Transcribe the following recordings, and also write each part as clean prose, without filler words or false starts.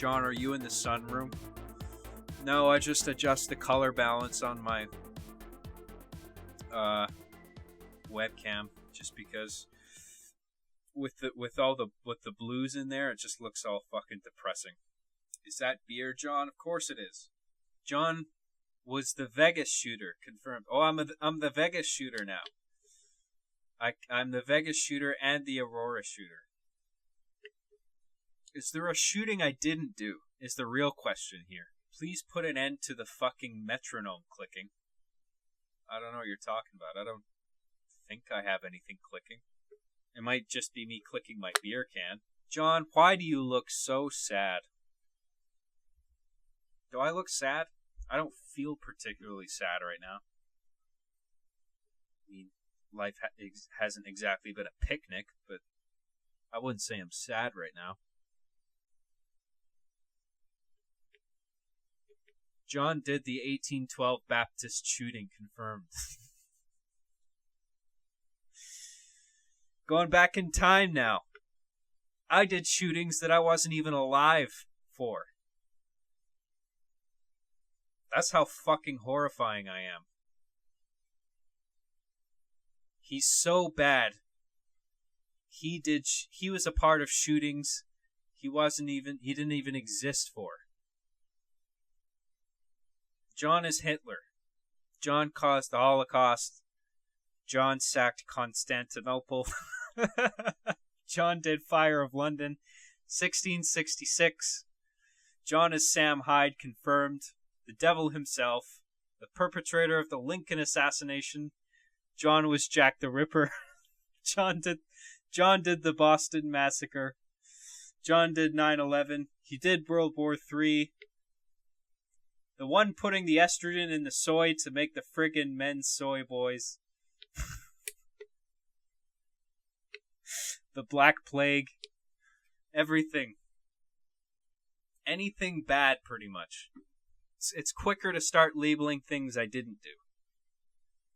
John, are you in the sunroom? No, I just adjust the color balance on my webcam just because with the blues in there, it just looks all fucking depressing. Is that beer, John? Of course it is. John was the Vegas shooter, confirmed. Oh, I'm the Vegas shooter now. I'm the Vegas shooter and the Aurora shooter. Is there a shooting I didn't do? Is the real question here. Please put an end to the fucking metronome clicking. I don't know what you're talking about. I don't think I have anything clicking. It might just be me clicking my beer can. John, why do you look so sad? Do I look sad? I don't feel particularly sad right now. I mean, life hasn't exactly been a picnic, but I wouldn't say I'm sad right now. John did the 1812 Baptist shooting, confirmed. Going back in time now. I did shootings that I wasn't even alive for. That's how fucking horrifying I am. He's so bad. He was a part of shootings he didn't even exist for. John is Hitler. John caused the Holocaust. John sacked Constantinople. John did Fire of London, 1666. John is Sam Hyde, confirmed. The devil himself. The perpetrator of the Lincoln assassination. John was Jack the Ripper. John did the Boston Massacre. John did 9/11. He did World War III. The one putting the estrogen in the soy to make the friggin' men's soy boys. The Black Plague. Everything. Anything bad, pretty much. It's quicker to start labeling things I didn't do.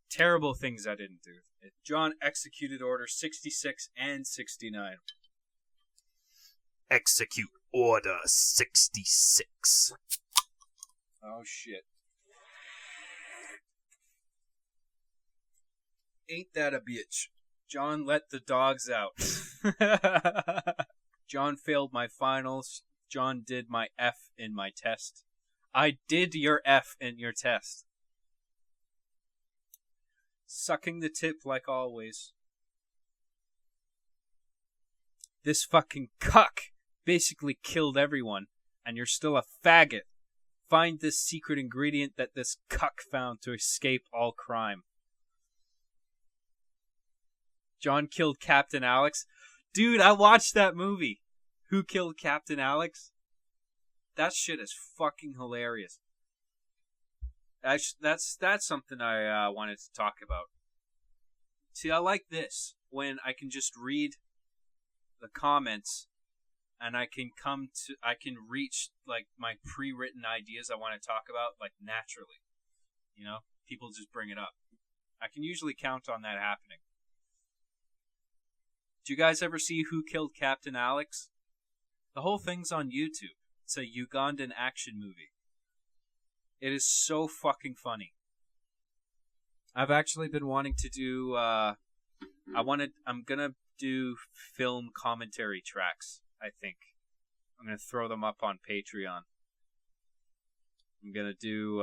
Terrible things I didn't do. John executed Order 66 and 69. Execute Order 66. Oh, shit. Ain't that a bitch? John let the dogs out. John failed my finals. John did my F in my test. I did your F in your test. Sucking the tip like always. This fucking cuck basically killed everyone, and you're still a faggot. Find this secret ingredient that this cuck found to escape all crime. John killed Captain Alex. Dude, I watched that movie. Who Killed Captain Alex? That shit is fucking hilarious. That's something I wanted to talk about. See, I like this when I can just read the comments and I can reach like my pre-written ideas I want to talk about like naturally. You know, people just bring it up. I can usually count on that happening. Do you guys ever see Who Killed Captain Alex? The whole thing's on YouTube. It's a Ugandan action movie. It is so fucking funny. I've actually been wanting to do I'm gonna do film commentary tracks, I think. I'm gonna throw them up on Patreon. I'm gonna do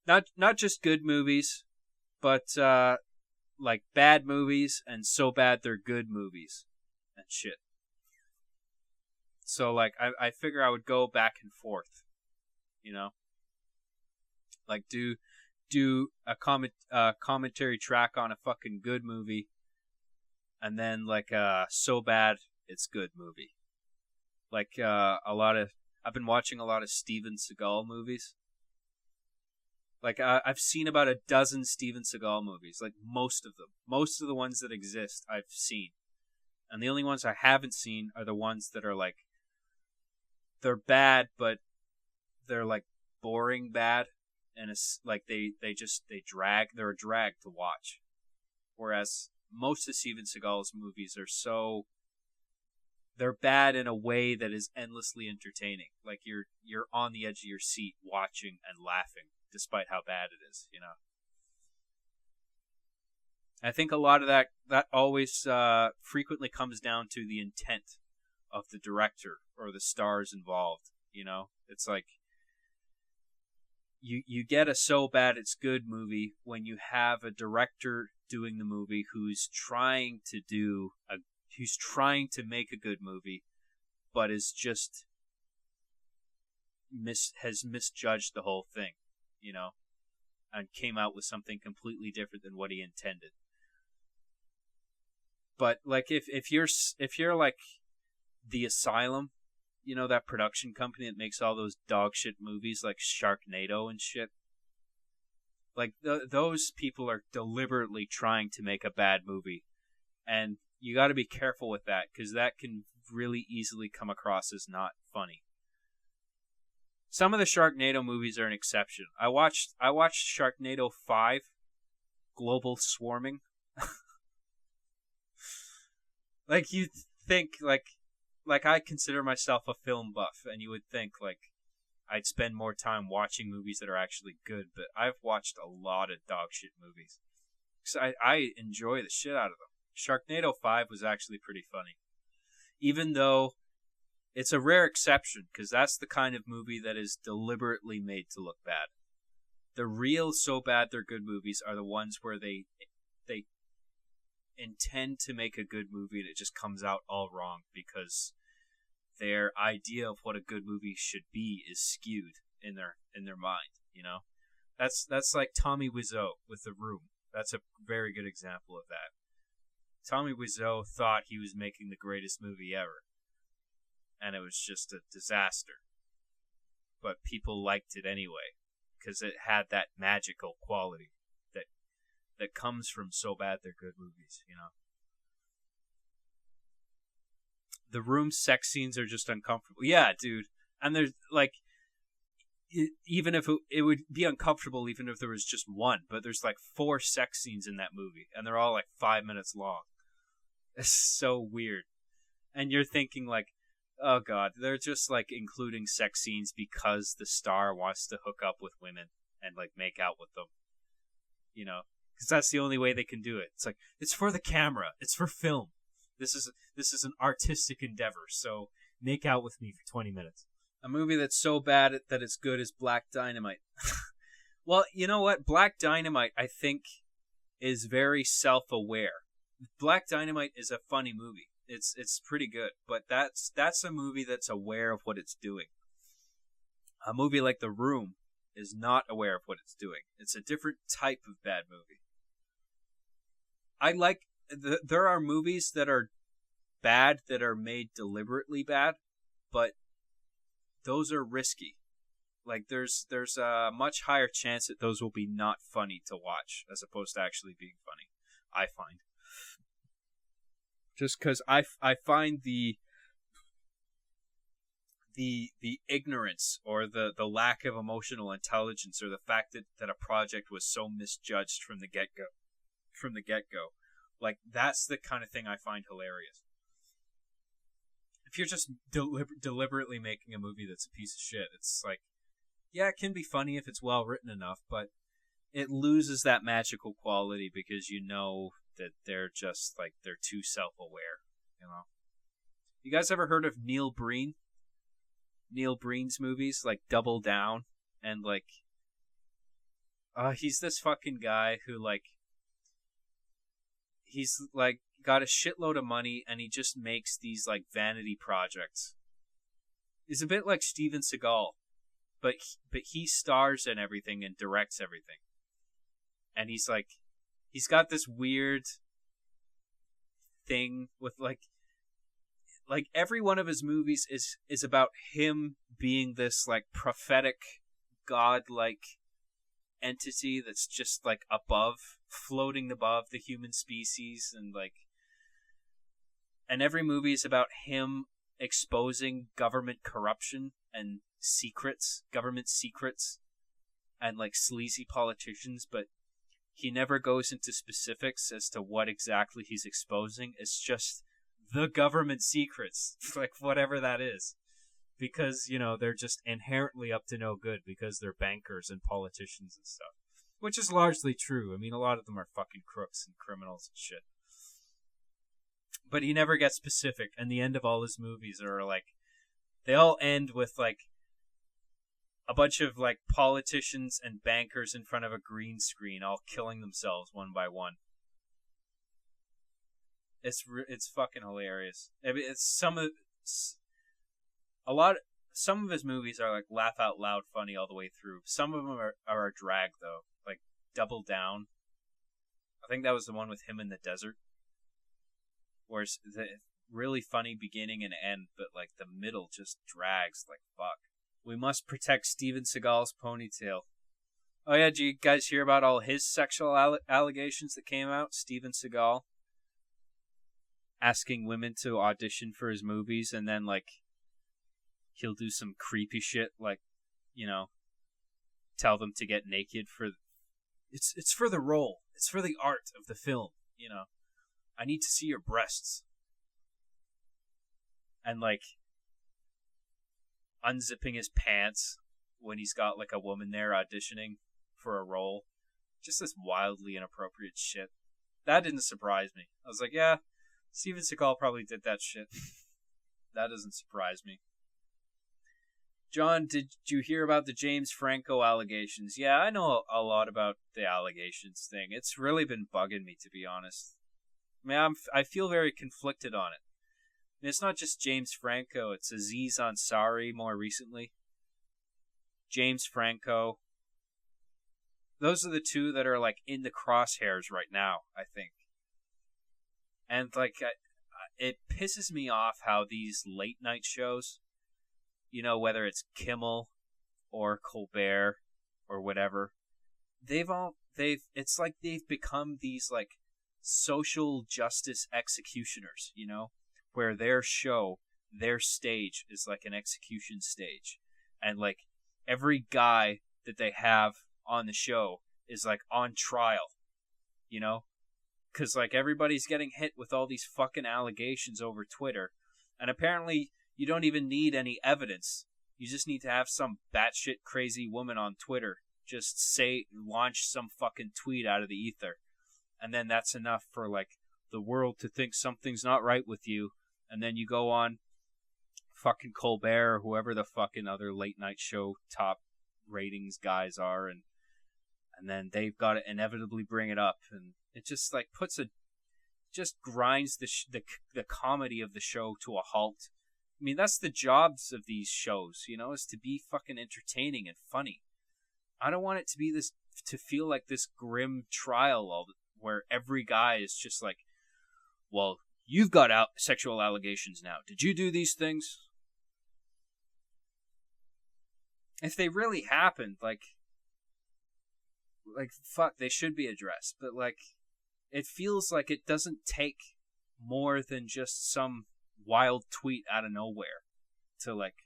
not just good movies, but like bad movies and so bad they're good movies and shit. So like I figure I would go back and forth, you know, like do a commentary track on a fucking good movie, and then like so bad it's good movie. Like I've been watching a lot of Steven Seagal movies. Like I've seen about a dozen Steven Seagal movies, like most of the ones that exist I've seen, and the only ones I haven't seen are the ones that are like they're bad, but they're like boring bad, and it's like they're a drag to watch. Whereas most of Steven Seagal's movies are they're bad in a way that is endlessly entertaining. Like you're on the edge of your seat watching and laughing despite how bad it is, you know. I think a lot of that always frequently comes down to the intent of the director or the stars involved, you know. It's like you get a so bad it's good movie when you have a director doing the movie who's trying to make a good movie, but is just has misjudged the whole thing, you know, and came out with something completely different than what he intended. But like if you're like The Asylum, you know, that production company that makes all those dog shit movies like Sharknado and shit. Like those people are deliberately trying to make a bad movie, and you got to be careful with that because that can really easily come across as not funny. Some of the Sharknado movies are an exception. I watched Sharknado 5, Global Swarming. Like you think like I consider myself a film buff, and you would think like I'd spend more time watching movies that are actually good, but I've watched a lot of dog shit movies. So I enjoy the shit out of them. Sharknado 5 was actually pretty funny. Even though it's a rare exception, because that's the kind of movie that is deliberately made to look bad. The real so bad they're good movies are the ones where they intend to make a good movie and it just comes out all wrong because their idea of what a good movie should be is skewed in their mind, you know? That's like Tommy Wiseau with The Room. That's a very good example of that. Tommy Wiseau thought he was making the greatest movie ever, and it was just a disaster. But people liked it anyway because it had that magical quality that comes from so bad they're good movies, you know. The Room sex scenes are just uncomfortable. Yeah, dude. And there's like, even if it would be uncomfortable even if there was just one, but there's like 4 sex scenes in that movie, and they're all like 5 minutes long. It's so weird. And you're thinking like, oh god, they're just like including sex scenes because the star wants to hook up with women and like make out with them, you know. Because that's the only way they can do it. It's like, it's for the camera. It's for film. This is an artistic endeavor, so make out with me for 20 minutes. A movie that's so bad that it's good is Black Dynamite. Well, you know what? Black Dynamite, I think, is very self-aware. Black Dynamite is a funny movie. It's pretty good, but that's a movie that's aware of what it's doing. A movie like The Room is not aware of what it's doing. It's a different type of bad movie. There are movies that are bad that are made deliberately bad, but those are risky. Like there's a much higher chance that those will be not funny to watch as opposed to actually being funny, I find. Just because I find the ignorance or the lack of emotional intelligence or the fact that a project was so misjudged from the get-go. Like, that's the kind of thing I find hilarious. If you're just deliberately making a movie that's a piece of shit, it's like, yeah, it can be funny if it's well written enough, but it loses that magical quality because you know that they're just, like, they're too self-aware, you know? You guys ever heard of Neil Breen? Neil Breen's movies, like Double Down, and, like, he's this fucking guy who, like, he's like got a shitload of money and he just makes these like vanity projects. He's a bit like Steven Seagal, but he stars in everything and directs everything. And he's got this weird thing with like every one of his movies is about him being this like prophetic godlike entity that's just like floating above the human species, and every movie is about him exposing government corruption and government secrets and like sleazy politicians, but he never goes into specifics as to what exactly he's exposing. It's just the government secrets, like whatever that is. Because, they're just inherently up to no good because they're bankers and politicians and stuff. Which is largely true. I mean, a lot of them are fucking crooks and criminals and shit. But he never gets specific, and the end of all his movies are like, they all end with like a bunch of like politicians and bankers in front of a green screen all killing themselves one by one. It's fucking hilarious. I mean, some of his movies are like laugh out loud funny all the way through. Some of them are a drag though, like Double Down. I think that was the one with him in the desert, where it's the really funny beginning and end, but like the middle just drags like fuck. We must protect Steven Seagal's ponytail. Oh yeah, did you guys hear about all his sexual allegations that came out? Steven Seagal asking women to audition for his movies, and then like he'll do some creepy shit like, tell them to get naked for it's for the role. It's for the art of the film, I need to see your breasts. And like unzipping his pants when he's got like a woman there auditioning for a role. Just this wildly inappropriate shit. That didn't surprise me. I was like, yeah, Steven Seagal probably did that shit. That doesn't surprise me. John, did you hear about the James Franco allegations? Yeah, I know a lot about the allegations thing. It's really been bugging me, to be honest. I mean, I feel very conflicted on it. I mean, it's not just James Franco, it's Aziz Ansari more recently. James Franco. Those are the two that are like in the crosshairs right now, I think. And like, it pisses me off how these late night shows, whether it's Kimmel or Colbert or whatever, it's like they've become these like social justice executioners, where their show, their stage is like an execution stage. And like every guy that they have on the show is like on trial, because like everybody's getting hit with all these fucking allegations over Twitter, and apparently you don't even need any evidence. You just need to have some batshit crazy woman on Twitter just launch some fucking tweet out of the ether, and then that's enough for like the world to think something's not right with you. And then you go on fucking Colbert or whoever the fucking other late night show top ratings guys are, and then they've got to inevitably bring it up, and it just like just grinds the comedy of the show to a halt. I mean, that's the jobs of these shows, is to be fucking entertaining and funny. I don't want it to be to feel like this grim trial where every guy is just like, well, you've got sexual allegations now. Did you do these things? If they really happened, like fuck, they should be addressed. But like, it feels like it doesn't take more than just some wild tweet out of nowhere to like,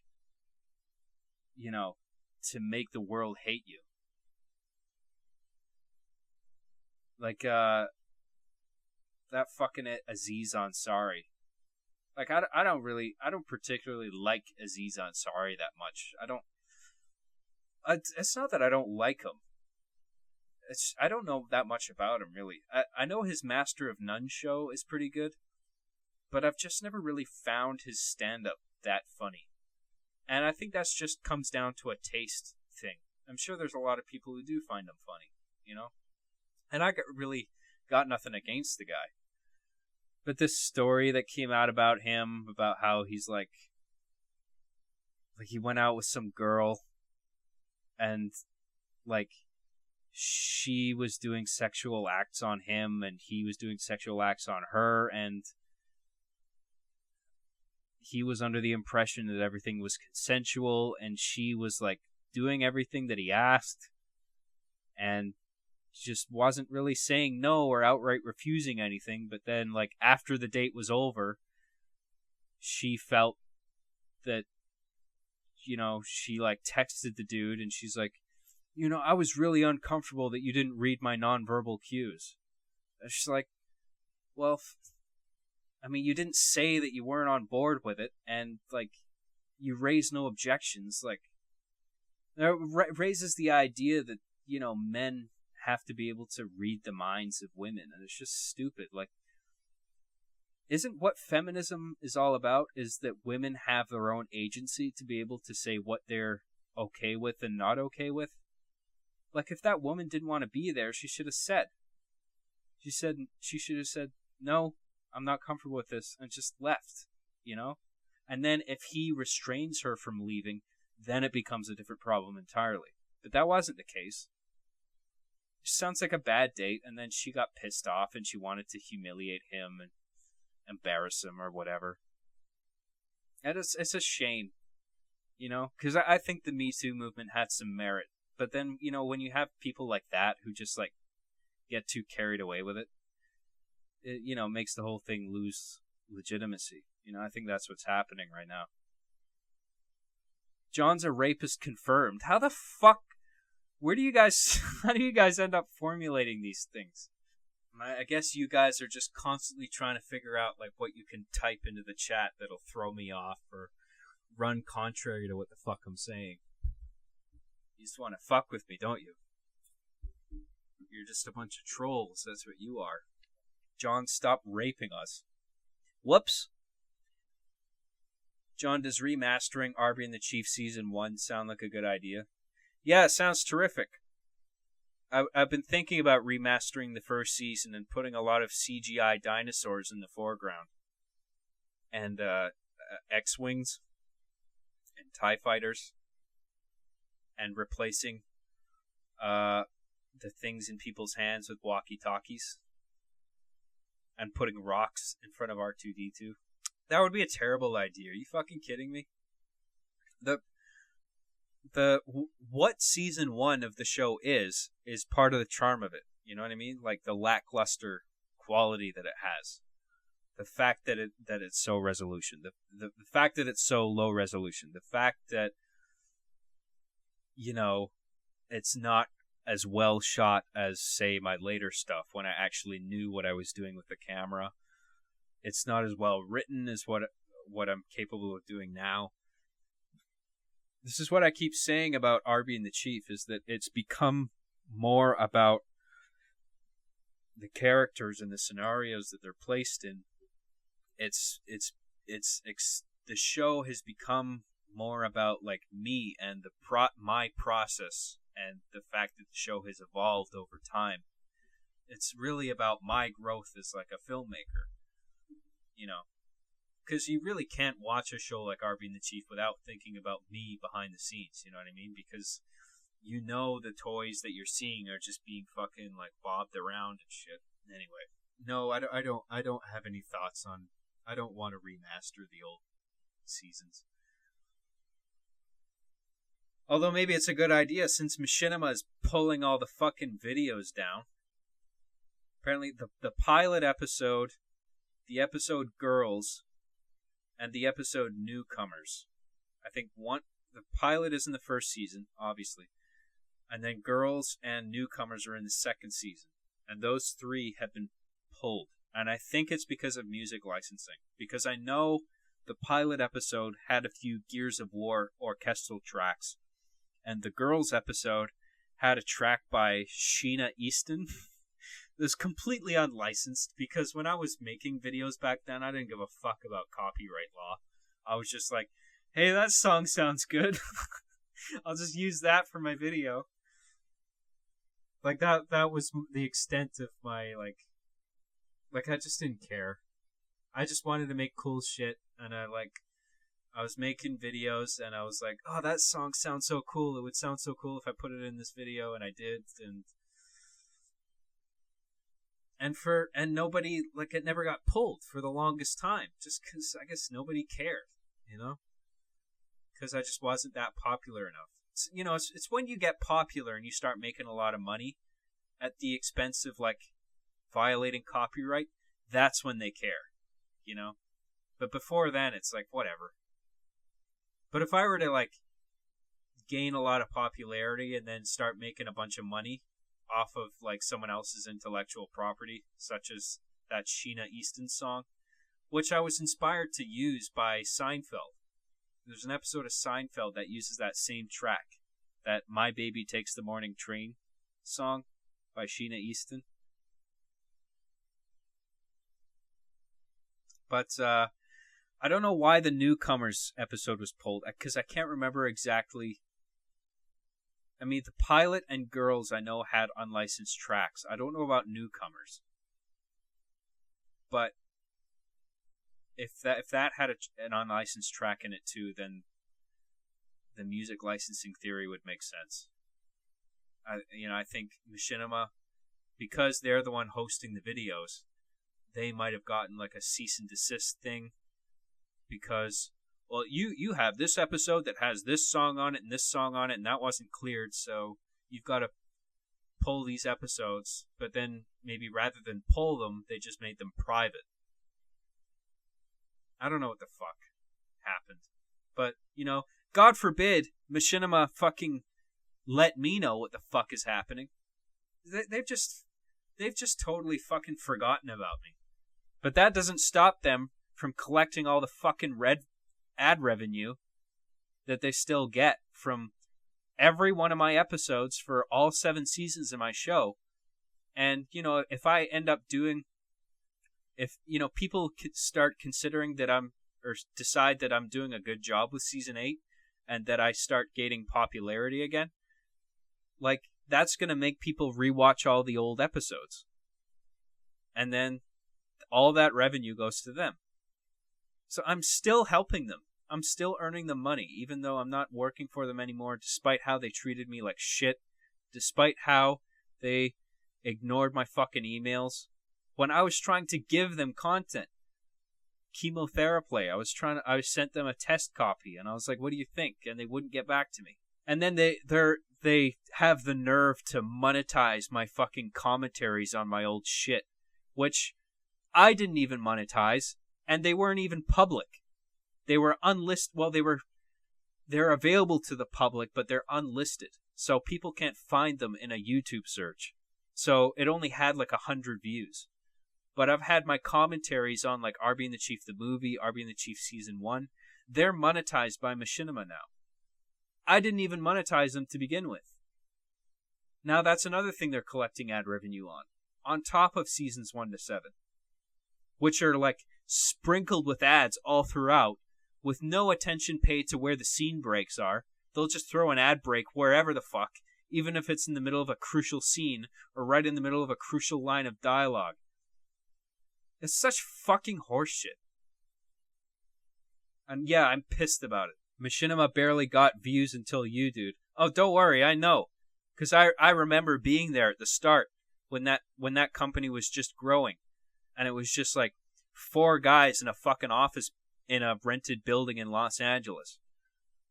to make the world hate you. Like, that fucking Aziz Ansari. Like, I don't particularly like Aziz Ansari that much. It's not that I don't like him. I don't know that much about him, really. I know his Master of None show is pretty good, but I've just never really found his stand-up that funny. And I think that's just comes down to a taste thing. I'm sure there's a lot of people who do find him funny, And I really got nothing against the guy. But this story that came out about him, about how he's like he went out with some girl, and like she was doing sexual acts on him, and he was doing sexual acts on her, and he was under the impression that everything was consensual, and she was like doing everything that he asked, and just wasn't really saying no or outright refusing anything. But then like after the date was over, she felt that she like texted the dude, and she's like, I was really uncomfortable that you didn't read my nonverbal cues. And she's like, well, I mean, you didn't say that you weren't on board with it, and like, you raised no objections. Like, it raises the idea that men have to be able to read the minds of women, and it's just stupid. Like, isn't what feminism is all about is that women have their own agency to be able to say what they're okay with and not okay with? Like, if that woman didn't want to be there, she should have said. She should have said, no, I'm not comfortable with this, and just left, And then if he restrains her from leaving, then it becomes a different problem entirely. But that wasn't the case. It sounds like a bad date, and then she got pissed off and she wanted to humiliate him and embarrass him or whatever. And it's a shame, because I think the Me Too movement had some merit. But then, when you have people like that who just like get too carried away with it, it makes the whole thing lose legitimacy. I think that's what's happening right now. John's a rapist confirmed. How the fuck? How do you guys end up formulating these things? I guess you guys are just constantly trying to figure out like what you can type into the chat that'll throw me off or run contrary to what the fuck I'm saying. You just want to fuck with me, don't you? You're just a bunch of trolls. That's what you are. John, stop raping us. Whoops. John, does remastering Arby and the Chief Season 1 sound like a good idea? Yeah, it sounds terrific. I've been thinking about remastering the first season and putting a lot of CGI dinosaurs in the foreground. And X-Wings. And TIE Fighters. And replacing the things in people's hands with walkie-talkies. And putting rocks in front of R2-D2. That would be a terrible idea. Are you fucking kidding me? What season 1 of the show is part of the charm of it. You know what I mean? Like the lackluster quality that it has. The fact that it's so resolution. The fact that it's so low resolution. The fact that it's not as well shot as, say, my later stuff when I actually knew what I was doing with the camera. It's not as well written as what I'm capable of doing now. This is what I keep saying about Arby and the Chief, is that it's become more about the characters and the scenarios that they're placed in. The show has become more about like me and my process, and the fact that the show has evolved over time. It's really about my growth as like a filmmaker, because you really can't watch a show like Arby and the Chief without thinking about me behind the scenes, you know what I mean? Because the toys that you're seeing are just being fucking like bobbed around and shit. Anyway, no, I don't have any thoughts on. I don't want to remaster the old seasons. Although maybe it's a good idea since Machinima is pulling all the fucking videos down. Apparently the pilot episode, the episode Girls, and the episode Newcomers. I think the pilot is in the first season, obviously. And then Girls and Newcomers are in the second season. And those 3 have been pulled. And I think it's because of music licensing. Because I know the pilot episode had a few Gears of War orchestral tracks. And the Girls episode had a track by Sheena Easton. It was completely unlicensed, because when I was making videos back then, I didn't give a fuck about copyright law. I was just like, hey, that song sounds good. I'll just use that for my video. Like, that was the extent of my, like, I just didn't care. I just wanted to make cool shit, and I was making videos, and I was like, oh, that song sounds so cool. It would sound so cool if I put it in this video, and I did, and nobody, like, it never got pulled for the longest time, just because I guess nobody cared, because I just wasn't that popular enough. It's when you get popular and you start making a lot of money at the expense of, like, violating copyright, that's when they care, But before then, it's like, whatever. But if I were to, like, gain a lot of popularity and then start making a bunch of money off of, like, someone else's intellectual property, such as that Sheena Easton song, which I was inspired to use by Seinfeld. There's an episode of Seinfeld that uses that same track, that My Baby Takes the Morning Train song by Sheena Easton. But I don't know why the Newcomers episode was pulled, because I can't remember exactly. I mean, the pilot and Girls I know had unlicensed tracks. I don't know about Newcomers. But if that had an unlicensed track in it too, then the music licensing theory would make sense. I think Machinima, because they're the one hosting the videos, they might have gotten like a cease and desist thing, because, well, you have this episode that has this song on it and this song on it, and that wasn't cleared, so you've got to pull these episodes. But then maybe rather than pull them, they just made them private. I don't know what the fuck happened. But, God forbid Machinima fucking let me know what the fuck is happening. They've just totally fucking forgotten about me. But that doesn't stop them from collecting all the fucking red ad revenue that they still get from every one of my episodes for all 7 seasons of my show. And, if I end up doing... If, people start considering that or decide that I'm doing a good job with Season 8, and that I start gaining popularity again, like, that's going to make people rewatch all the old episodes. And then all that revenue goes to them. So I'm still helping them. I'm still earning them money, even though I'm not working for them anymore, despite how they treated me like shit, despite how they ignored my fucking emails. When I was trying to give them content, chemotherapy, I sent them a test copy, and I was like, what do you think? And they wouldn't get back to me. And then they have the nerve to monetize my fucking commentaries on my old shit, which I didn't even monetize, and they weren't even public. They were unlisted. Well, they're available to the public, but they're unlisted, so people can't find them in a YouTube search. So it only had like 100 views. But I've had my commentaries on like Arby and the Chief the movie, Arby and the Chief Season 1. They're monetized by Machinima now. I didn't even monetize them to begin with. Now that's another thing they're collecting ad revenue on top of Seasons 1 to 7. Which are like sprinkled with ads all throughout, with no attention paid to where the scene breaks are. They'll just throw an ad break wherever the fuck, even if it's in the middle of a crucial scene, or right in the middle of a crucial line of dialogue. It's such fucking horseshit. And yeah, I'm pissed about it. Machinima barely got views until you, dude. Oh, don't worry, I know. Because I remember being there at the start, when that company was just growing. And it was just like 4 guys in a fucking office in a rented building in Los Angeles.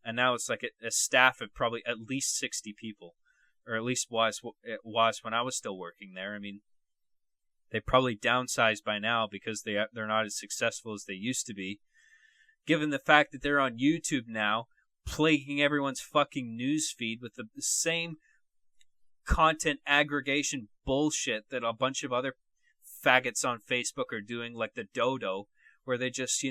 And now it's like a staff of probably at least 60 people. Or at least it was when I was still working there. I mean, they probably downsized by now because they're not as successful as they used to be. Given the fact that they're on YouTube now, plaguing everyone's fucking newsfeed with the same content aggregation bullshit that a bunch of other faggots on Facebook are doing, like the Dodo, where they just,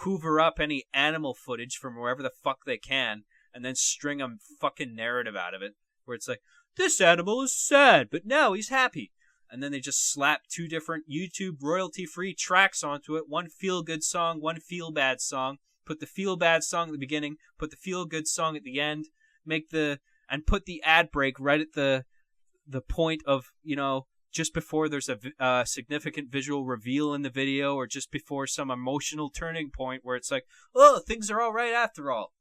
hoover up any animal footage from wherever the fuck they can and then string a fucking narrative out of it, where it's like, this animal is sad, but now he's happy. And then they just slap 2 different YouTube royalty-free tracks onto it. One feel-good song, one feel-bad song. Put the feel-bad song at the beginning, put the feel-good song at the end, and put the ad break right at the point of, just before there's a significant visual reveal in the video, or just before some emotional turning point where it's like, oh, things are all right after all.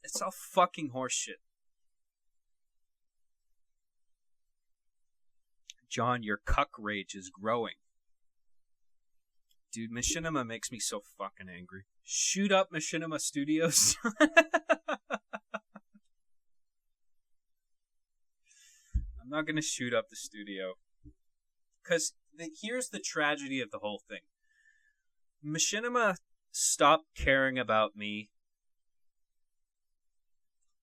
It's all fucking horseshit. John, your cuck rage is growing. Dude, Machinima makes me so fucking angry. Shoot up Machinima Studios. I'm not gonna shoot up the studio. Because here's the tragedy of the whole thing. Machinima stopped caring about me.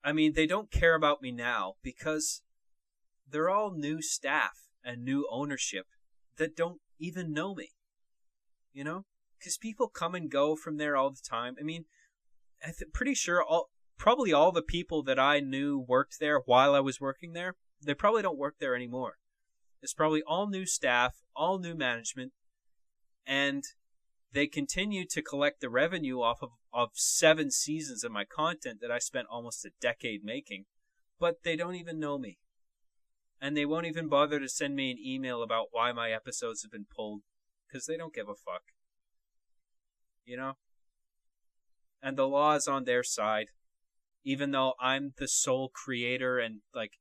I mean, they don't care about me now because they're all new staff and new ownership that don't even know me. you know? Because people come and go from there all the time. I mean, pretty sure probably all the people that I knew worked there while I was working there, they probably don't work there anymore. It's probably all new staff, all new management, and they continue to collect the revenue off of 7 seasons of my content that I spent almost a decade making, but they don't even know me. And they won't even bother to send me an email about why my episodes have been pulled, because they don't give a fuck. You know? And the law is on their side. Even though I'm the sole creator and, like,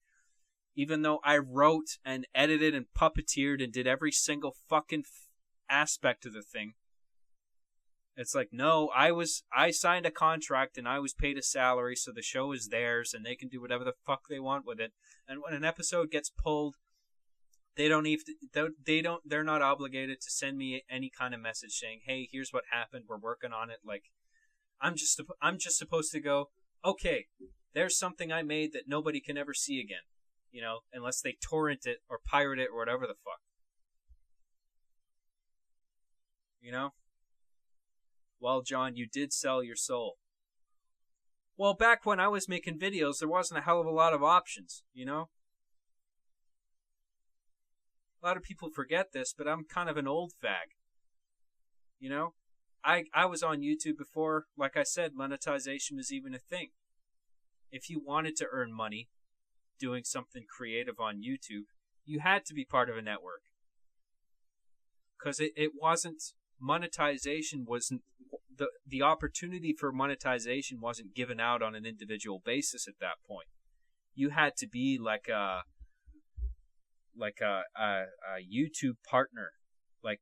even though I wrote and edited and puppeteered and did every single fucking aspect of the thing, it's like, no, I signed a contract and I was paid a salary, so the show is theirs and they can do whatever the fuck they want with it. And when an episode gets pulled, they're not obligated to send me any kind of message saying, hey, here's what happened, we're working on it. Like, I'm just supposed to go, okay, there's something I made that nobody can ever see again, you know, unless they torrent it or pirate it or whatever the fuck. You know? Well, John, you did sell your soul. Well, back when I was making videos, there wasn't a hell of a lot of options, you know? A lot of people forget this, but I'm kind of an old fag. You know? I was on YouTube before, like I said, monetization was even a thing. If you wanted to earn money doing something creative on YouTube, you had to be part of a network. Because it wasn't, monetization wasn't, the opportunity for monetization wasn't given out on an individual basis at that point. You had to be like a YouTube partner. Like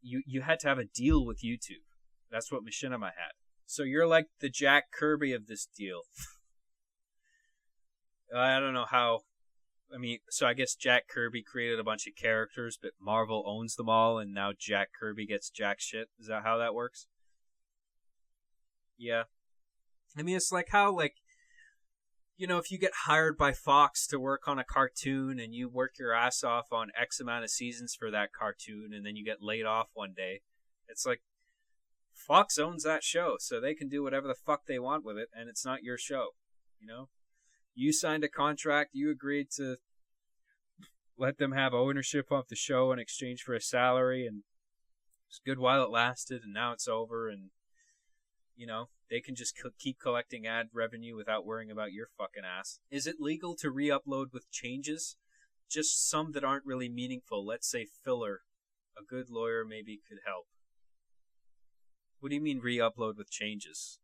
you had to have a deal with YouTube. That's what Machinima had. So you're like the Jack Kirby of this deal. I don't know how. I mean, so I guess Jack Kirby created a bunch of characters, but Marvel owns them all, and now Jack Kirby gets jack shit. Is that how that works? Yeah. I mean, it's like how, like, you know, if you get hired by Fox to work on a cartoon and you work your ass off on X amount of seasons for that cartoon and then you get laid off one day, it's like, Fox owns that show, so they can do whatever the fuck they want with it, and it's not your show, you know? You signed a contract, you agreed to let them have ownership of the show in exchange for a salary, and it's good while it lasted, and now it's over, and, you know, they can just keep collecting ad revenue without worrying about your fucking ass. Is it legal to re-upload with changes? Just some that aren't really meaningful. Let's say filler. A good lawyer maybe could help. What do you mean re-upload with changes?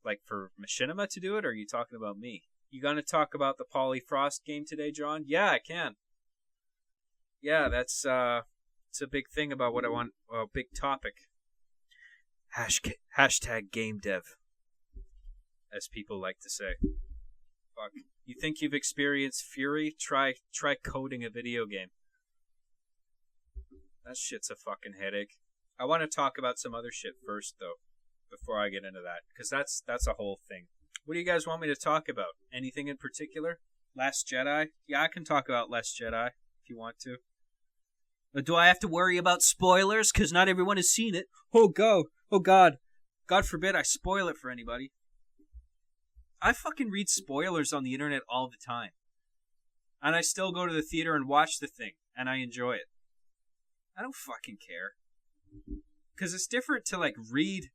Like for Machinima to do it, or are you talking about me? You gonna talk about the Polyfrost game today, John? Yeah, I can. Yeah, that's it's a big thing about what I want. Well, big topic. Hashtag game dev, as people like to say. Fuck. You think you've experienced Fury? Try coding a video game. That shit's a fucking headache. I want to talk about some other shit first, though, before I get into that, because that's a whole thing. What do you guys want me to talk about? Anything in particular? Last Jedi? Yeah, I can talk about Last Jedi if you want to. But do I have to worry about spoilers? Because not everyone has seen it. Oh, go. Oh, God. God forbid I spoil it for anybody. I fucking read spoilers on the internet all the time. And I still go to the theater and watch the thing, and I enjoy it. I don't fucking care. Because it's different to, like, read,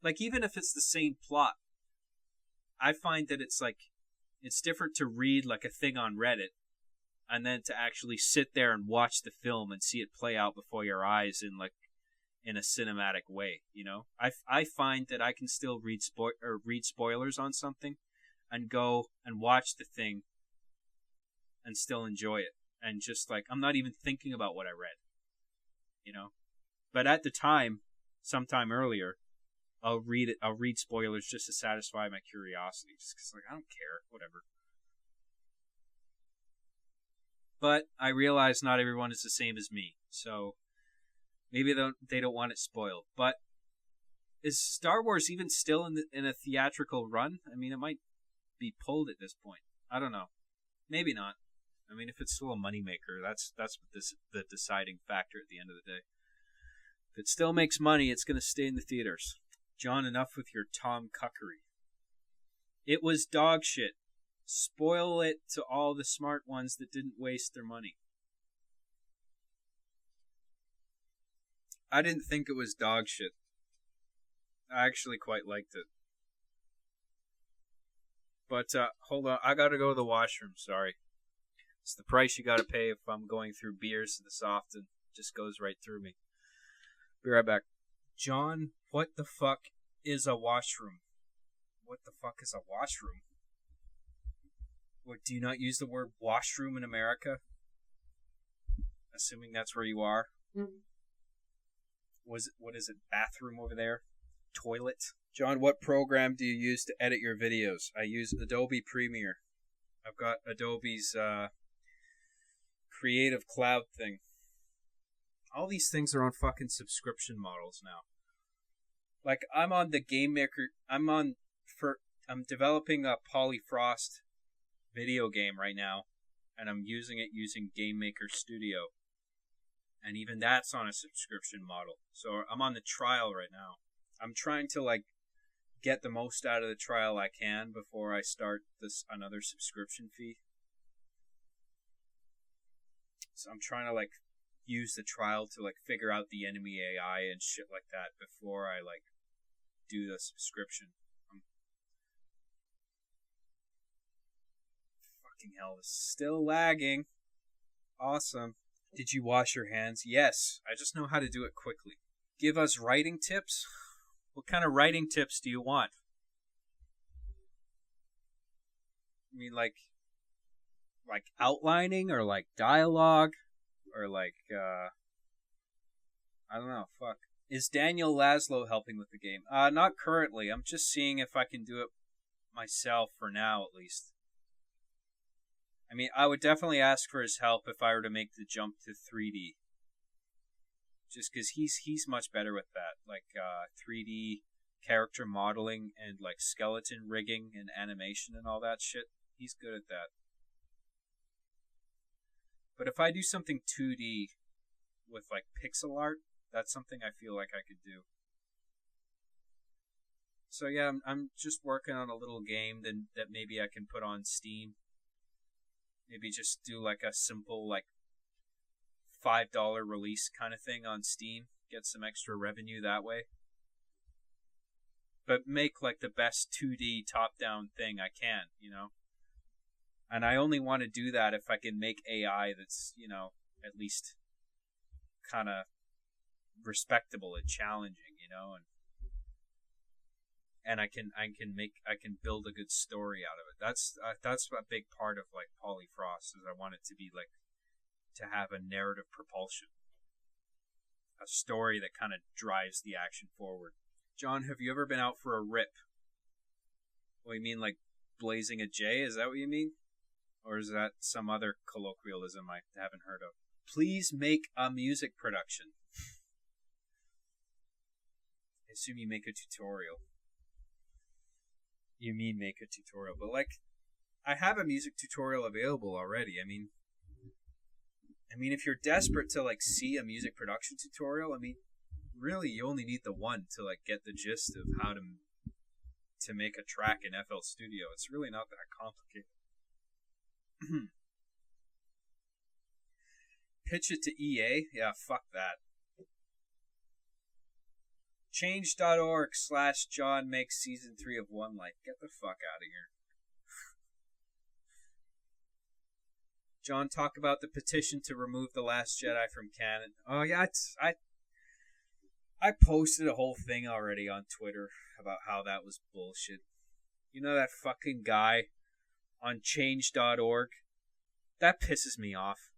like, even if it's the same plot, I find that it's, like, it's different to read, like, a thing on Reddit, and then to actually sit there and watch the film and see it play out before your eyes in, like, in a cinematic way, you know? I find that I can still read spoilers on something and go and watch the thing and still enjoy it. And just, like, I'm not even thinking about what I read, you know? But at the time, sometime earlier, I'll read spoilers just to satisfy my curiosity. Just 'cause, like, I don't care, whatever. But I realize not everyone is the same as me, so maybe they don't want it spoiled. But is Star Wars even still in a theatrical run? I mean, it might be pulled at this point. I don't know. Maybe not. I mean, if it's still a moneymaker, that's the deciding factor at the end of the day. If it still makes money, it's going to stay in the theaters. John, enough with your Tom cuckery. It was dog shit. Spoil it to all the smart ones that didn't waste their money. I didn't think it was dog shit. I actually quite liked it. But, hold on. I gotta go to the washroom, sorry. It's the price you gotta pay if I'm going through beers this often. It just goes right through me. Be right back. John, what the fuck is a washroom? What the fuck is a washroom? What, do you not use the word washroom in America? Assuming that's where you are. What is it? Bathroom over there? Toilet? John, what program do you use to edit your videos? I use Adobe Premiere. I've got Adobe's Creative Cloud thing. All these things are on fucking subscription models now. Like, I'm on the Game Maker. I'm developing a Polyfrost video game right now, and I'm using it using Game Maker Studio. And even that's on a subscription model. So I'm on the trial right now. I'm trying to, like, get the most out of the trial I can before I start another subscription fee. So I'm trying to, like, use the trial to, like, figure out the enemy AI and shit like that before I, like, do the subscription. Fucking hell, this is still lagging. Awesome. Did you wash your hands? Yes. I just know how to do it quickly. Give us writing tips? What kind of writing tips do you want? I mean, like outlining or like dialogue or like, I don't know, fuck. Is Daniel Laszlo helping with the game? Not currently. I'm just seeing if I can do it myself for now, at least. I mean, I would definitely ask for his help if I were to make the jump to 3D. Just because he's much better with that. Like, 3D character modeling and, like, skeleton rigging and animation and all that shit. He's good at that. But if I do something 2D with, like, pixel art, that's something I feel like I could do. So yeah, I'm just working on a little game that maybe I can put on Steam. Maybe just do like a simple like $5 release kind of thing on Steam. Get some extra revenue that way. But make like the best 2D top-down thing I can, you know? And I only want to do that if I can make AI that's, you know, at least kind of respectable and challenging, you know, and I can build a good story out of it. That's a big part of like Polyfrost, is I want it to be like to have a narrative propulsion, a story that kind of drives the action forward. John, have you ever been out for a rip? What, you mean like blazing a J? Is that what you mean? Or is that some other colloquialism I haven't heard of? Please make a music production. I assume you make a tutorial. You mean make a tutorial, but like, I have a music tutorial available already. I mean, if you're desperate to like see a music production tutorial, I mean, really, you only need the one to like get the gist of how to make a track in FL Studio. It's really not that complicated. Pitch it to EA? Yeah, fuck that. Change.org/John makes season 3 of One Life. Get the fuck out of here. John, talk about the petition to remove The Last Jedi from canon. Oh yeah, I posted a whole thing already on Twitter about how that was bullshit. You know that fucking guy on change.org? That pisses me off.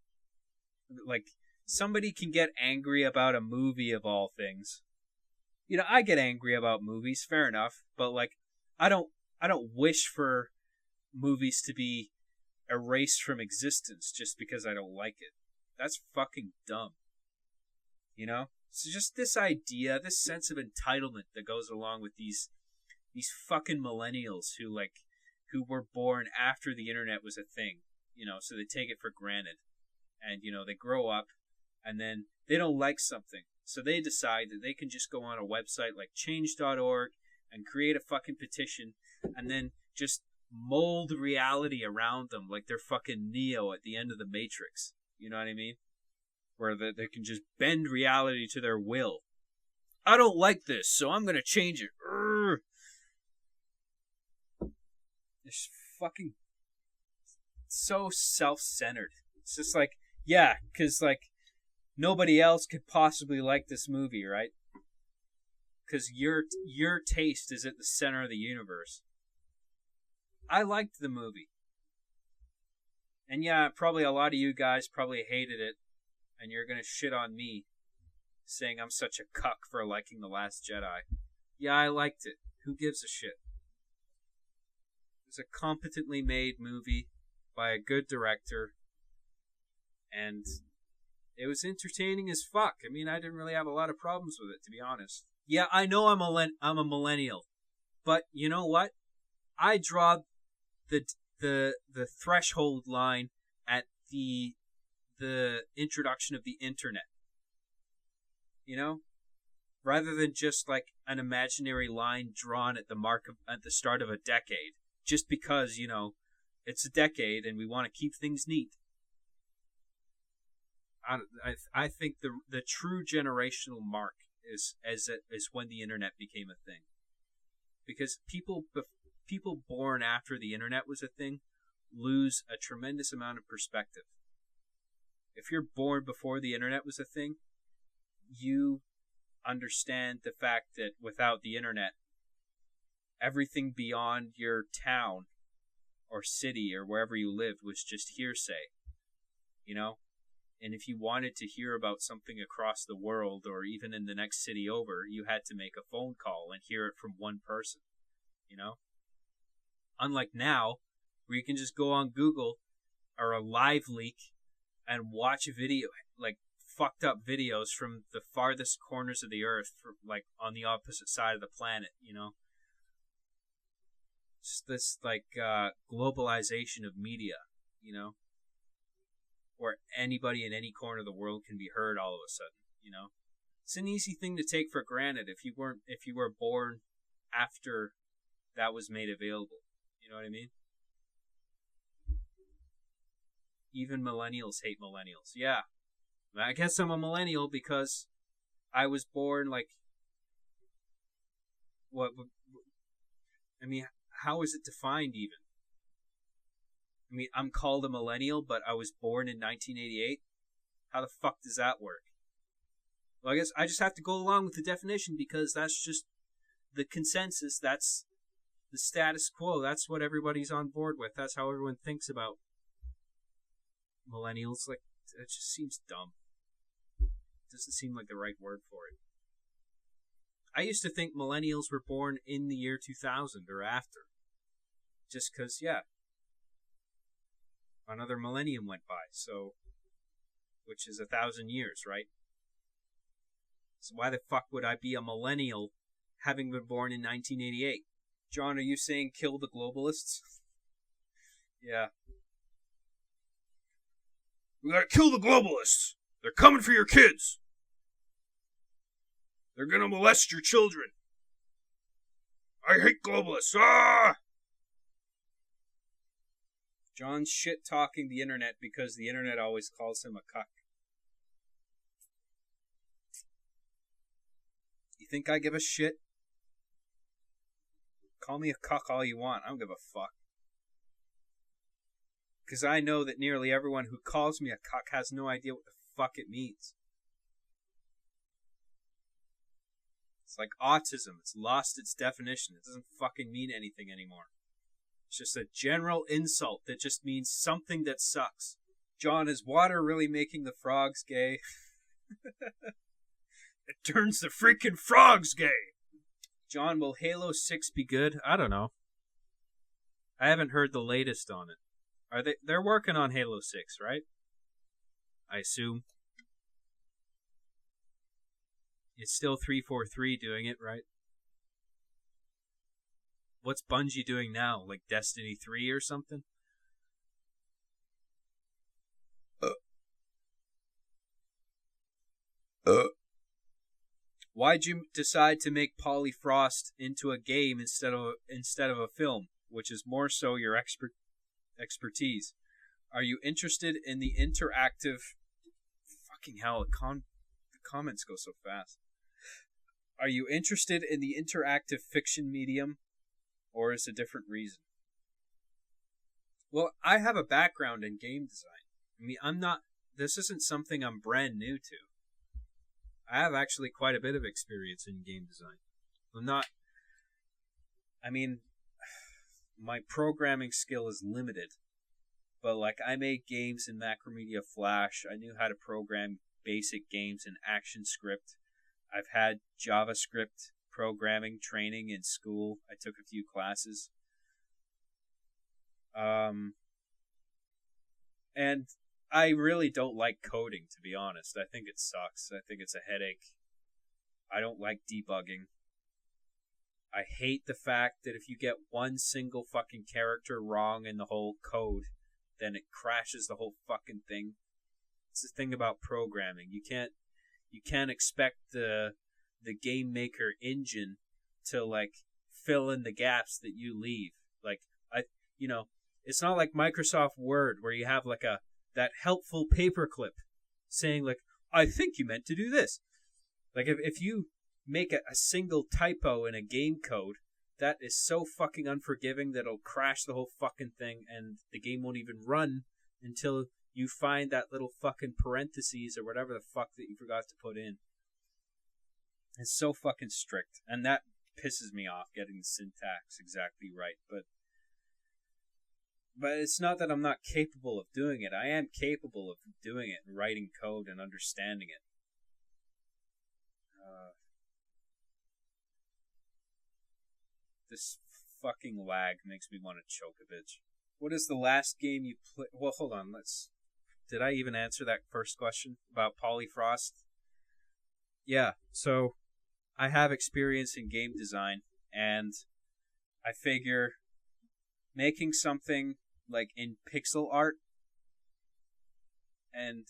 Like, somebody can get angry about a movie of all things. You know, I get angry about movies, fair enough, but like, I don't wish for movies to be erased from existence just because I don't like it. That's fucking dumb. You know? So just this idea, this sense of entitlement that goes along with these fucking millennials who were born after the internet was a thing, you know, so they take it for granted. And, you know, they grow up and then they don't like something. So they decide that they can just go on a website like change.org and create a fucking petition and then just mold reality around them like they're fucking Neo at the end of the Matrix. You know what I mean? Where they can just bend reality to their will. I don't like this, so I'm gonna change it. Urgh. It's fucking so self-centered. It's just like, yeah, because like nobody else could possibly like this movie, right? Because your taste is at the center of the universe. I liked the movie. And yeah, probably a lot of you guys probably hated it, and you're gonna shit on me, saying I'm such a cuck for liking The Last Jedi. Yeah, I liked it. Who gives a shit? It was a competently made movie by a good director, and it was entertaining as fuck. I mean, I didn't really have a lot of problems with it, to be honest. Yeah, I know I'm a millennial, but you know what? I draw the threshold line at the introduction of the internet. You know, rather than just like an imaginary line drawn at the start of a decade, just because it's a decade and we want to keep things neat. I think the true generational mark is when the internet became a thing, because people born after the internet was a thing lose a tremendous amount of perspective. If you're born before the internet was a thing, you understand the fact that without the internet, everything beyond your town or city or wherever you lived was just hearsay, And if you wanted to hear about something across the world or even in the next city over, you had to make a phone call and hear it from one person, Unlike now, where you can just go on Google or a live leak and watch a video, like fucked up videos from the farthest corners of the earth, like on the opposite side of the planet, Just this like globalization of media, where anybody in any corner of the world can be heard all of a sudden, It's an easy thing to take for granted if you were born after that was made available. You know what I mean? Even millennials hate millennials. Yeah. I guess I'm a millennial because I was born like how is it defined even? I mean, I'm called a millennial, but I was born in 1988? How the fuck does that work? Well, I guess I just have to go along with the definition because that's just the consensus. That's the status quo. That's what everybody's on board with. That's how everyone thinks about millennials. Like, it just seems dumb. It doesn't seem like the right word for it. I used to think millennials were born in the year 2000 or after. Just because, yeah, another millennium went by, so, which is 1,000 years, right? So why the fuck would I be a millennial having been born in 1988? John, are you saying kill the globalists? Yeah. We gotta kill the globalists. They're coming for your kids. They're gonna molest your children. I hate globalists. Ah! John's shit-talking the internet because the internet always calls him a cuck. You think I give a shit? Call me a cuck all you want. I don't give a fuck. Because I know that nearly everyone who calls me a cuck has no idea what the fuck it means. It's like autism. It's lost its definition. It doesn't fucking mean anything anymore. It's just a general insult that just means something that sucks. John, is water really making the frogs gay? It turns the freaking frogs gay. John, will Halo 6 be good? I don't know. I haven't heard the latest on it. They're working on Halo 6, right? I assume. It's still 343 doing it, right? What's Bungie doing now? Like Destiny 3 or something? Why'd you decide to make Polyfrost into a game instead of a film, which is more so your expertise? Are you interested in the interactive? Fucking hell! The comments go so fast. Are you interested in the interactive fiction medium, or is it a different reason? Well, I have a background in game design. I mean, I'm not. This isn't something I'm brand new to. I have actually quite a bit of experience in game design. I'm not. I mean, my programming skill is limited, but like I made games in Macromedia Flash. I knew how to program basic games in ActionScript. I've had JavaScript programming training in school. I took a few classes. And I really don't like coding, to be honest. I think it sucks. I think it's a headache. I don't like debugging. I hate the fact that if you get one single fucking character wrong in the whole code, then it crashes the whole fucking thing. It's the thing about programming. You can't expect the game maker engine to like fill in the gaps that you leave. Like it's not like Microsoft Word where you have like that helpful paperclip saying like, I think you meant to do this. Like if you make a single typo in a game code, that is so fucking unforgiving that it'll crash the whole fucking thing and the game won't even run until you find that little fucking parentheses or whatever the fuck that you forgot to put in. It's so fucking strict, and that pisses me off getting the syntax exactly right. But it's not that I'm not capable of doing it. I am capable of doing it and writing code and understanding it. This fucking lag makes me want to choke a bitch. What is the last game you played? Well, hold on. Did I even answer that first question about Polyfrost? Yeah, so I have experience in game design, and I figure making something like in pixel art and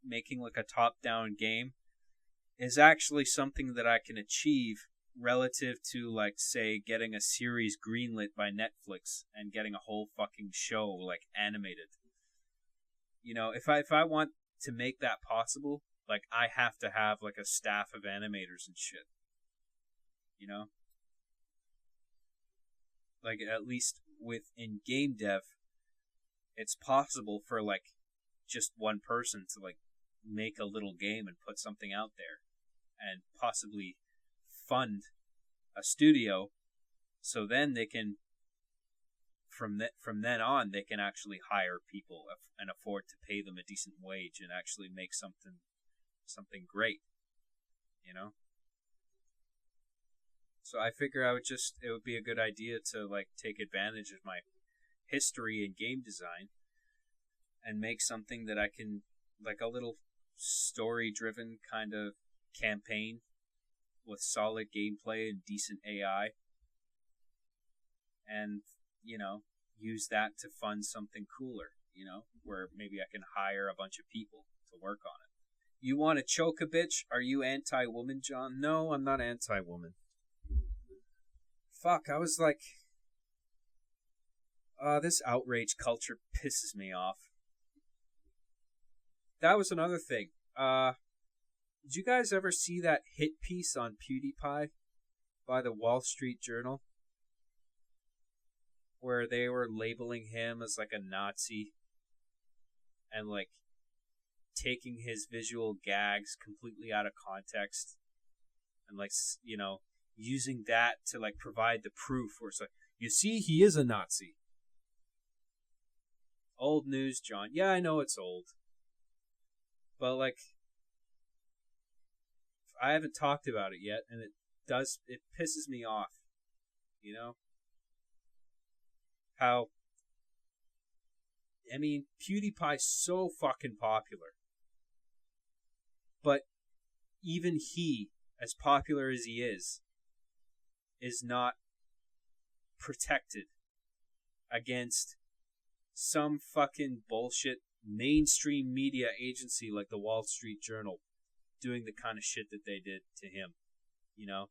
making like a top-down game is actually something that I can achieve relative to, like, say, getting a series greenlit by Netflix and getting a whole fucking show like animated. You know, if I want to make that possible, like, I have to have like a staff of animators and shit. You know, like at least within game dev, it's possible for like just one person to like make a little game and put something out there and possibly fund a studio, so then they can from then on they can actually hire people and afford to pay them a decent wage and actually make something great, you know. So I figure it would be a good idea to like take advantage of my history in game design and make something that I can, like a little story driven kind of campaign with solid gameplay and decent AI, and, you know, use that to fund something cooler, you know, where maybe I can hire a bunch of people to work on it. You want to choke a bitch? Are you anti-woman, John? No, I'm not anti-woman. Fuck, I was like, this outrage culture pisses me off. That was another thing. Did you guys ever see that hit piece on Pewdiepie by the Wall Street Journal? Where they were labeling him as like a Nazi and like taking his visual gags completely out of context and like, you know, using that to like provide the proof where it's like, you see, he is a Nazi. Old news, John. Yeah, I know it's old. But like, I haven't talked about it yet, and it pisses me off. You know? How, I mean, PewDiePie's so fucking popular. But even he, as popular as he is not protected against some fucking bullshit mainstream media agency like the Wall Street Journal doing the kind of shit that they did to him. you know,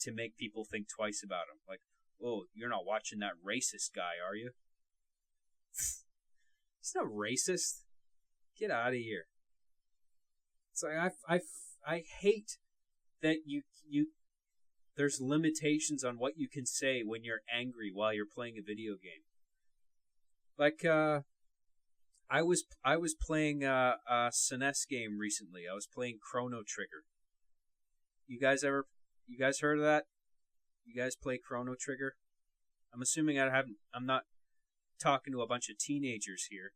to make people think twice about him. Like, oh, you're not watching that racist guy, are you? He's not racist. Get out of here. It's like I hate that you there's limitations on what you can say when you're angry while you're playing a video game. Like I was playing a SNES game recently. I was playing Chrono Trigger. You guys heard of that? You guys play Chrono Trigger? I'm assuming I'm not talking to a bunch of teenagers here.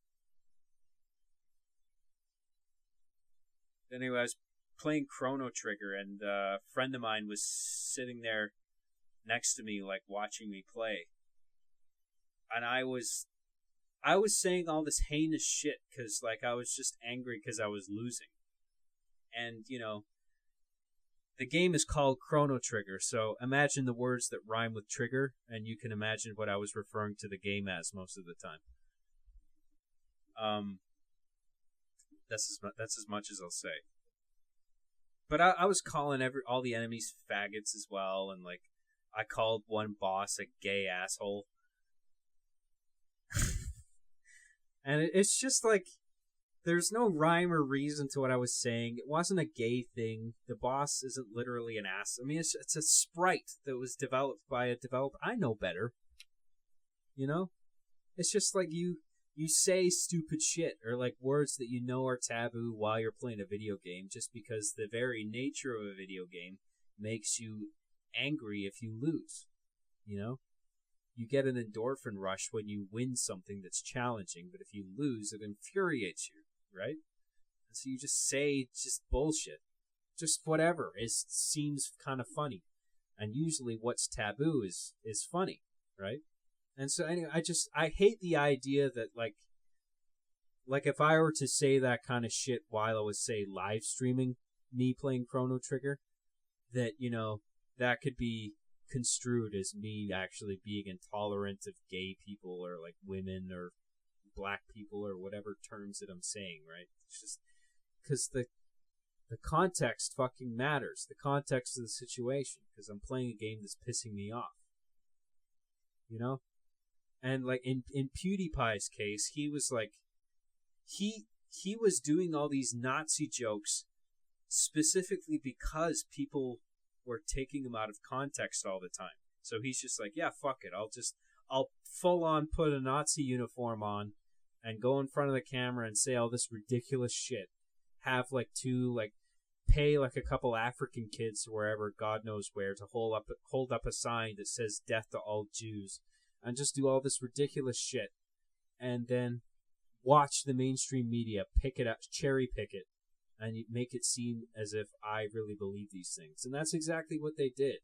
Anyway, I was playing Chrono Trigger, and a friend of mine was sitting there next to me, like, watching me play. And I was saying all this heinous shit, because, like, I was just angry because I was losing. And, you know, the game is called Chrono Trigger, so imagine the words that rhyme with trigger, and you can imagine what I was referring to the game as most of the time. That's as much as I'll say. But I was calling all the enemies faggots as well, and like I called one boss a gay asshole. And it's just like there's no rhyme or reason to what I was saying. It wasn't a gay thing. The boss isn't literally an ass. I mean, it's a sprite that was developed by a developer. I know better. You know? It's just like you say stupid shit or like words that you know are taboo while you're playing a video game just because the very nature of a video game makes you angry if you lose. You know? You get an endorphin rush when you win something that's challenging, but if you lose, it infuriates you, right? And so you just say just bullshit. Just whatever. It seems kind of funny. And usually what's taboo is funny, right? And so anyway, I hate the idea that like if I were to say that kind of shit while I was, say, live streaming me playing Chrono Trigger, that, you know, that could be construed as me actually being intolerant of gay people or like women or black people or whatever terms that I'm saying, right? It's just because the context fucking matters. The context of the situation, because I'm playing a game that's pissing me off. You know? And like in PewDiePie's case, he was like he was doing all these Nazi jokes specifically because people were taking him out of context all the time. So he's just like, yeah, fuck it. I'll full on put a Nazi uniform on and go in front of the camera and say all this ridiculous shit. Have like pay like a couple African kids wherever, God knows where, to hold up a sign that says death to all Jews. And just do all this ridiculous shit, and then watch the mainstream media pick it up, cherry pick it, and make it seem as if I really believe these things. And that's exactly what they did.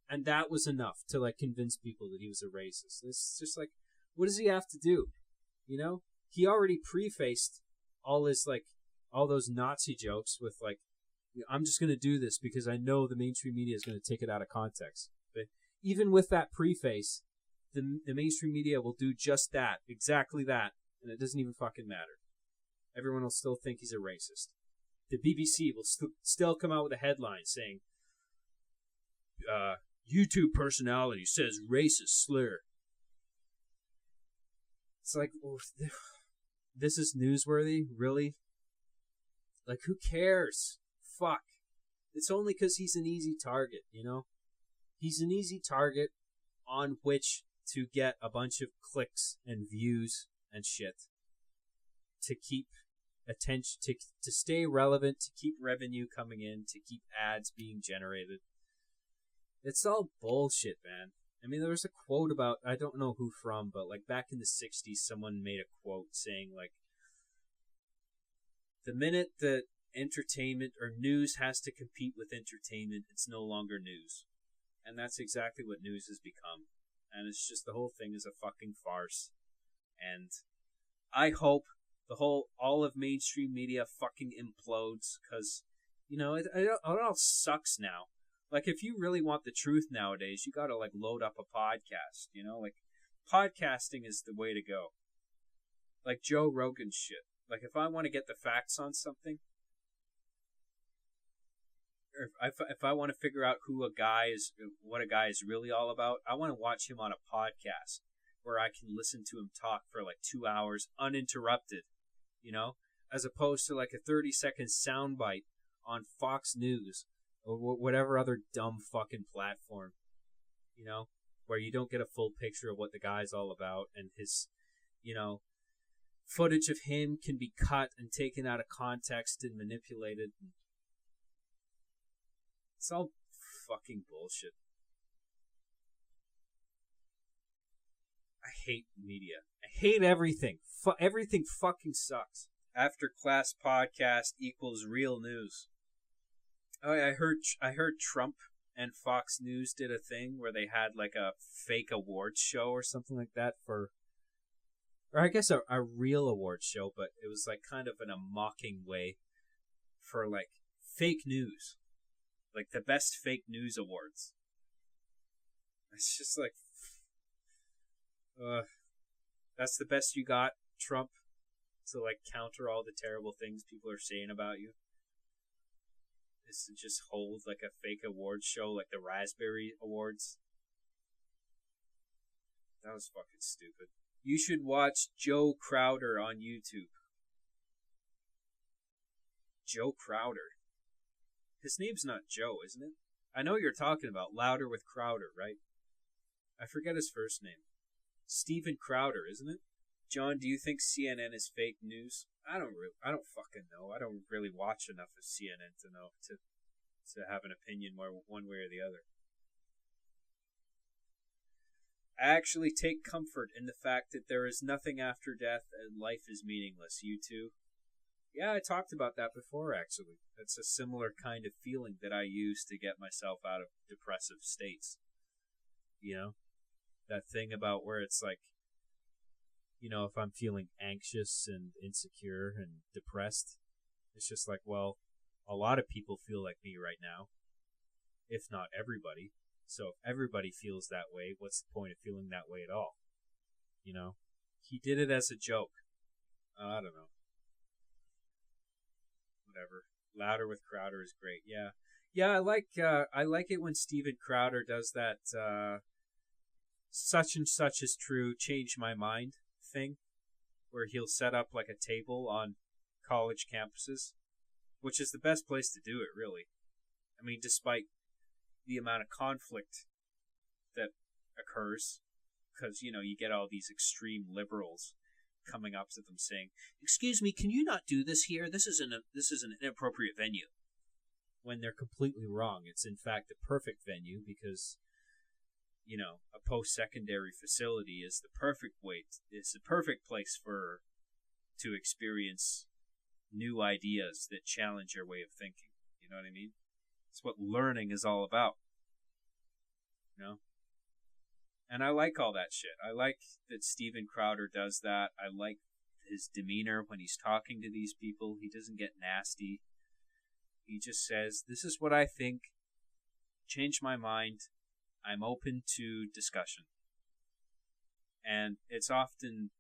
And that was enough to like convince people that he was a racist. It's just like, what does he have to do? You know, he already prefaced all those Nazi jokes with like, I'm just gonna do this because I know the mainstream media is gonna take it out of context. But even with that preface, the mainstream media will do just that, exactly that, and it doesn't even fucking matter. Everyone will still think he's a racist. The BBC will still come out with a headline saying, YouTube personality says racist slur. It's like, oh, this is newsworthy? Really? Like, who cares? Fuck. It's only because he's an easy target, you know? He's an easy target on which to get a bunch of clicks and views and shit to keep attention, to stay relevant, to keep revenue coming in, to keep ads being generated. It's all bullshit, man. I mean, there was a quote about, I don't know who from, but like back in the 60s, someone made a quote saying like, the minute that entertainment or news has to compete with entertainment, it's no longer news. And that's exactly what news has become. And it's just, the whole thing is a fucking farce. And I hope all of mainstream media fucking implodes, because, you know, it all sucks now. Like, if you really want the truth nowadays, you gotta, like, load up a podcast, you know? Like, podcasting is the way to go. Like Joe Rogan shit. Like, if I want to get the facts on something, if I want to figure out what a guy is really all about, I want to watch him on a podcast where I can listen to him talk for like 2 hours uninterrupted, you know, as opposed to like a 30-second soundbite on Fox News or whatever other dumb fucking platform, you know, where you don't get a full picture of what the guy's all about, and his, you know, footage of him can be cut and taken out of context and manipulated. It's all fucking bullshit. I hate media. I hate everything. Everything fucking sucks. After class podcast equals real news. Oh, I heard Trump and Fox News did a thing where they had like a fake awards show or something like that or I guess a real awards show, but it was like kind of in a mocking way for like fake news. Like the best fake news awards. It's just like, that's the best you got, Trump, to like counter all the terrible things people are saying about you. Is to just hold like a fake awards show, like the Raspberry Awards. That was fucking stupid. You should watch Joe Crowder on YouTube. Joe Crowder. His name's not Joe, isn't it? I know you're talking about Louder with Crowder, right? I forget his first name. Steven Crowder, isn't it? John, do you think CNN is fake news? I don't fucking know. I don't really watch enough of CNN to know to have an opinion one way or the other. I actually take comfort in the fact that there is nothing after death and life is meaningless. You too? Yeah, I talked about that before, actually. That's a similar kind of feeling that I use to get myself out of depressive states. You know? That thing about where it's like, you know, if I'm feeling anxious and insecure and depressed, it's just like, well, a lot of people feel like me right now, if not everybody. So if everybody feels that way, what's the point of feeling that way at all? You know? He did it as a joke. I don't know. Whatever. Louder with Crowder is great. Yeah. Yeah, I like it when Steven Crowder does that such and such is true, change my mind thing, where he'll set up like a table on college campuses, which is the best place to do it, really. I mean, despite the amount of conflict that occurs, because, you know, you get all these extreme liberals coming up to them saying, "Excuse me, can you not do this here? This is an inappropriate venue." When they're completely wrong. It's in fact the perfect venue because, you know, a post-secondary facility is the perfect place to experience new ideas that challenge your way of thinking. You know what I mean? It's what learning is all about. You know? And I like all that shit. I like that Steven Crowder does that. I like his demeanor when he's talking to these people. He doesn't get nasty. He just says, "This is what I think. Change my mind. I'm open to discussion." And it's often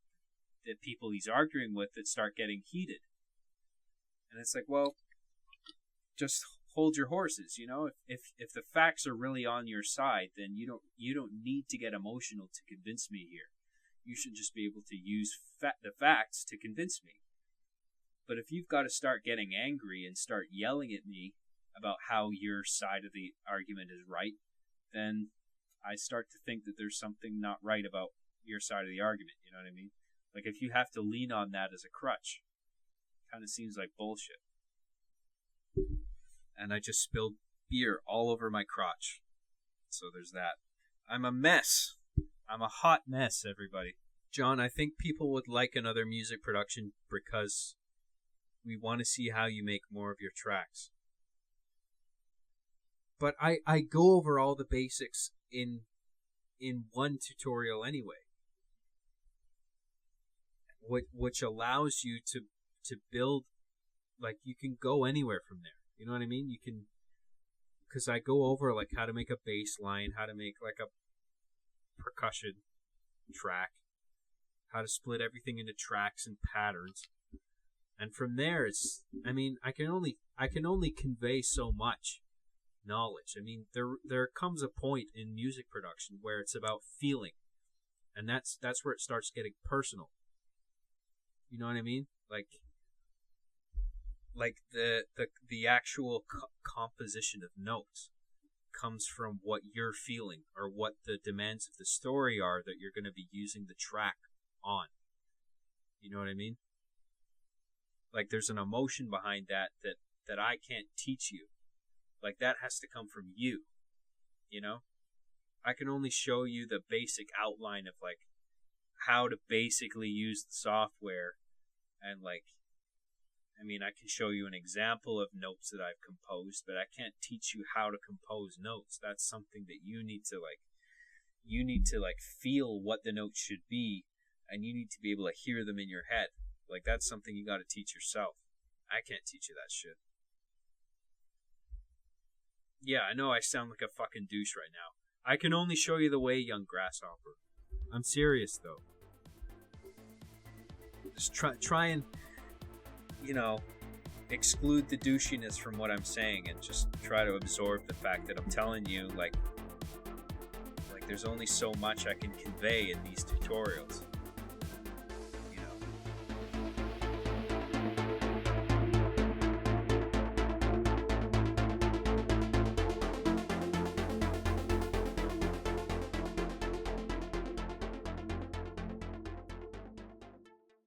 the people he's arguing with that start getting heated. And it's like, well, just hold your horses, you know? If the facts are really on your side, then you don't need to get emotional to convince me here. You should just be able to use the facts to convince me. But if you've got to start getting angry and start yelling at me about how your side of the argument is right, then I start to think that there's something not right about your side of the argument, you know what I mean? Like, if you have to lean on that as a crutch, kind of seems like bullshit. And I just spilled beer all over my crotch. So there's that. I'm a mess. I'm a hot mess, everybody. John, I think people would like another music production because we want to see how you make more of your tracks. But I go over all the basics in one tutorial anyway. Which allows you to build, like, you can go anywhere from there. You know what I mean? You can, because I go over like how to make a bass line, how to make like a percussion track, how to split everything into tracks and patterns. And from there, it's, I mean, I can only convey so much knowledge. I mean, there comes a point in music production where it's about feeling, and that's where it starts getting personal. You know what I mean? Like the actual composition of notes comes from what you're feeling or what the demands of the story are that you're going to be using the track on. You know what I mean? Like there's an emotion behind that I can't teach you. Like that has to come from you. You know? I can only show you the basic outline of like how to basically use the software, and like, I mean, I can show you an example of notes that I've composed, but I can't teach you how to compose notes. That's something that you need to feel what the notes should be, and you need to be able to hear them in your head. Like that's something you got to teach yourself. I can't teach you that shit. Yeah, I know I sound like a fucking douche right now. I can only show you the way, young grasshopper. I'm serious though. Just try and, you know, exclude the douchiness from what I'm saying and just try to absorb the fact that I'm telling you, like there's only so much I can convey in these tutorials.